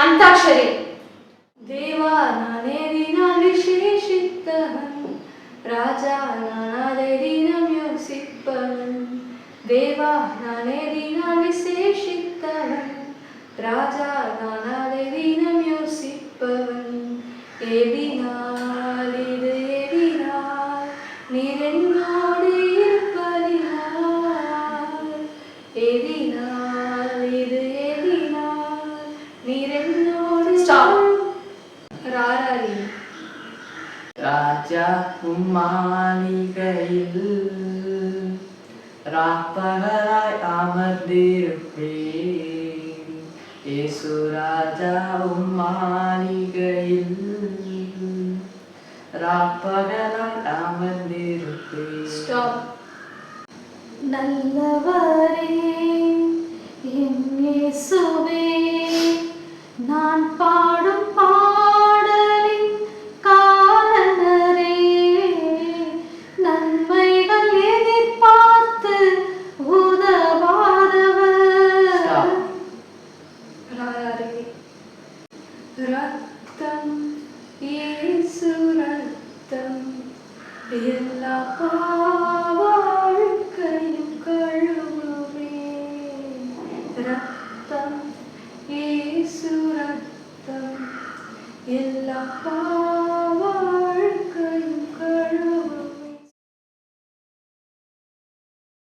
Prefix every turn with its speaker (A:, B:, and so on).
A: ಅಂತಾಕ್ಷರಿ. ದೇವ ನಾನೇದಿனால் விசேஷித்தவன், ராஜா நானேதினம் யோசிப்பவன். தேவா நானேதினால் விசேஷித்தவன், ராஜா நானேதினம் யோசிப்பவன். ஏதினால் இது ஏதினால் நீர் என்னோடு இருப்பதினால், ஏதினால் இது ஏதினால் நீர் என்னோடு. ராராரி.
B: ராஜா உம்மாளிகையில் ராப்பகலாய் அமர்ந்திருப்பேன். இயேசு ராஜா உம்மாளிகையில் ராப்பகலாய் அமர்ந்திருப்பேன்.
A: ஸ்டாப். நல்லவரே என் இயேசுவே, நான் பாடும் பாடலின் காரணரே, நன்மைகள் எதிர்பார்த்து உதவாதவர். ரத்தம் இயேசு ரத்தம் எல்லா பாவழுக்கையும் கழுவுமே. ரத்தம் இயேசு ரத்தம் எல்லா